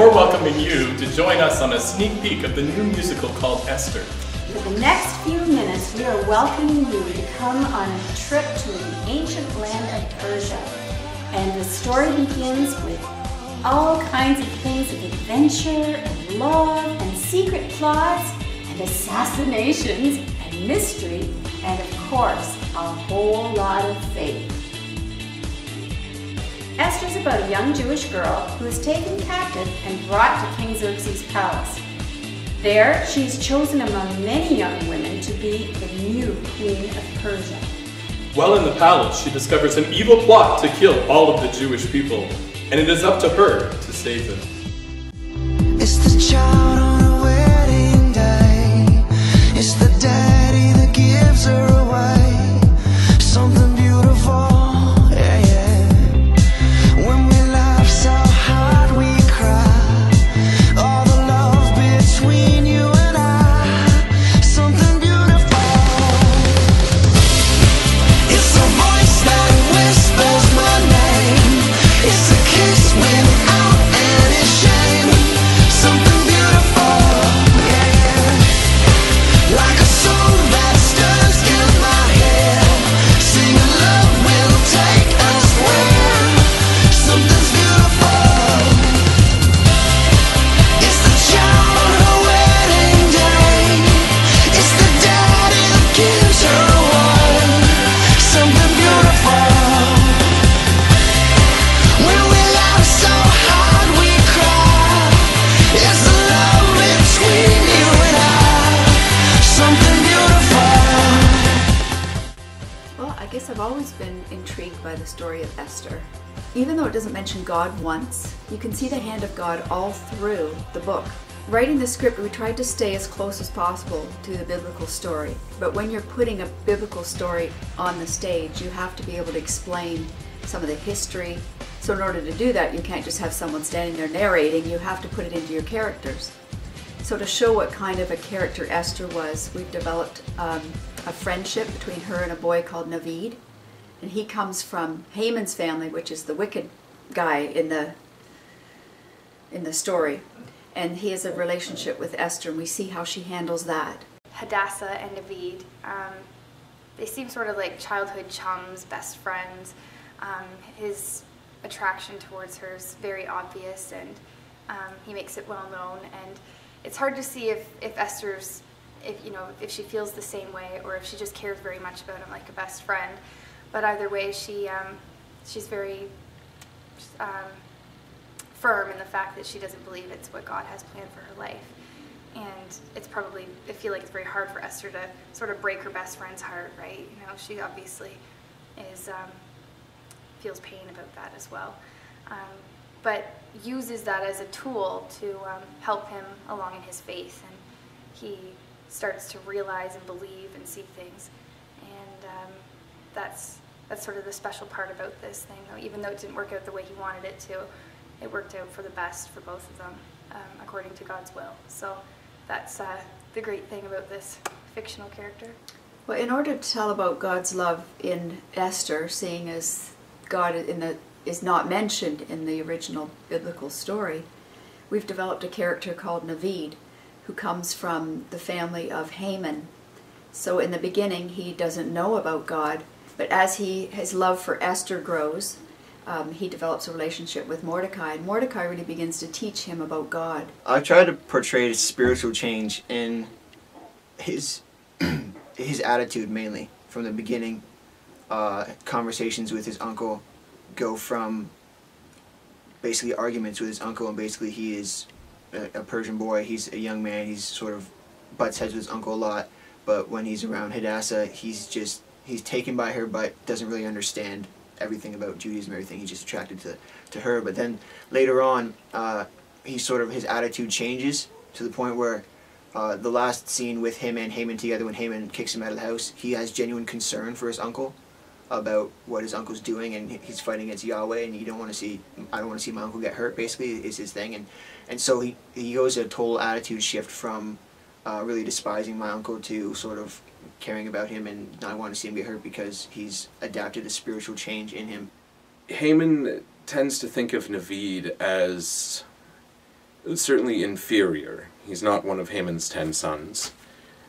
we're welcoming you to join us on a sneak peek of the new musical called Esther. For the next few minutes, we are welcoming you to come on a trip to the ancient land of Persia. And the story begins with all kinds of things of adventure and love and secret plots and assassinations and mystery and, of course, a whole lot of faith. Esther's about a young Jewish girl who is taken captive and brought to King Xerxes' palace. There, she is chosen among many young women to be the new queen of Persia. While in the palace, she discovers an evil plot to kill all of the Jewish people, and it is up to her to save them. It's the child on a wedding day. It's the daddy that gives her away. Something beautiful, yeah, yeah. When we laugh so hard we cry. All the love between you and I. Something beautiful. It's a voice that whispers my name. It's a kiss without any shame. Something beautiful, yeah, yeah. Like a song that stirs in my head. Singing love will take us where something's beautiful. It's the child on her wedding day. It's the daddy that gives her away. Something beautiful. When we laugh so hard we cry. It's the love between you and I. Something beautiful. Well, I guess I've always been intrigued by the story of Esther. Even though it doesn't mention God once, you can see the hand of God all through the book. Writing the script, we tried to stay as close as possible to the biblical story. But when you're putting a biblical story on the stage, you have to be able to explain some of the history. So in order to do that, you can't just have someone standing there narrating, you have to put it into your characters. So to show what kind of a character Esther was, we've developed a friendship between her and a boy called Navid. And he comes from Haman's family, which is the wicked guy in the story. And he has a relationship with Esther, and we see how she handles that. Hadassah and Navid, they seem sort of like childhood chums, best friends. His attraction towards her is very obvious, and he makes it well known. And it's hard to see if Esther's, if she feels the same way, or if she just cares very much about him like a best friend. But either way, she's very firm in the fact that she doesn't believe it's what God has planned for her life. And it's probably, I feel like it's very hard for Esther to sort of break her best friend's heart, right? You know, she obviously is, feels pain about that as well. But uses that as a tool to help him along in his faith. And he starts to realize and believe and see things. And that's sort of the special part about this thing, though. Even though it didn't work out the way he wanted it to, it worked out for the best for both of them, according to God's will. So that's the great thing about this fictional character. Well, in order to tell about God's love in Esther, seeing as God is not mentioned in the original biblical story, we've developed a character called Navid, who comes from the family of Haman. So in the beginning, he doesn't know about God, but as his love for Esther grows, he develops a relationship with Mordecai, and Mordecai really begins to teach him about God. I've tried to portray a spiritual change in his attitude, mainly from the beginning. Conversations with his uncle go from basically arguments with his uncle, and basically he is a Persian boy. He's a young man. He's sort of butts heads with his uncle a lot, but when he's around Hadassah, he's taken by her, but doesn't really understand everything about Judaism, everything. He's just attracted to her. But then later on, his attitude changes to the point where the last scene with him and Haman together, when Haman kicks him out of the house, he has genuine concern for his uncle about what his uncle's doing, and he's fighting against Yahweh, and I don't want to see my uncle get hurt, basically, is his thing. And so he goes a total attitude shift from really despising my uncle to sort of caring about him and not wanting to see him get hurt because he's adapted a spiritual change in him. Haman tends to think of Navid as certainly inferior. He's not one of Haman's 10 sons.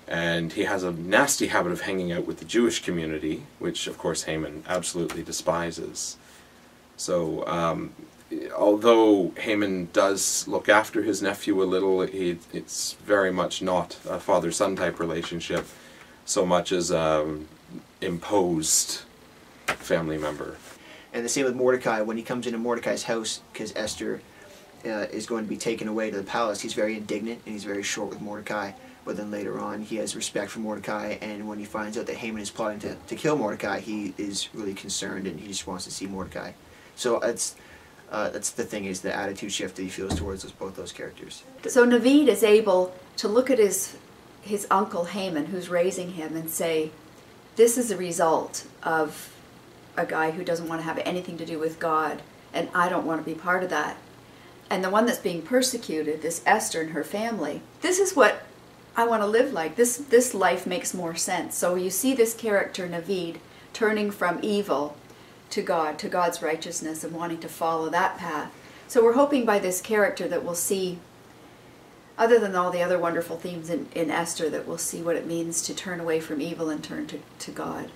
And he has a nasty habit of hanging out with the Jewish community, which of course Haman absolutely despises. So although Haman does look after his nephew a little, it's very much not a father-son type relationship, so much as imposed family member. And the same with Mordecai. When he comes into Mordecai's house, because Esther is going to be taken away to the palace, he's very indignant and he's very short with Mordecai. But then later on, he has respect for Mordecai, and when he finds out that Haman is plotting to kill Mordecai, he is really concerned and he just wants to see Mordecai. So that's the thing, is the attitude shift that he feels towards both those characters. So Naveed is able to look at his uncle Haman, who's raising him, and say, this is a result of a guy who doesn't want to have anything to do with God, and I don't want to be part of that. And the one that's being persecuted, this Esther and her family, this is what I want to live like. This life makes more sense. So you see this character, Naveed, turning from evil to God, to God's righteousness, and wanting to follow that path. So we're hoping by this character that we'll see, other than all the other wonderful themes in Esther, that we'll see what it means to turn away from evil and turn to God.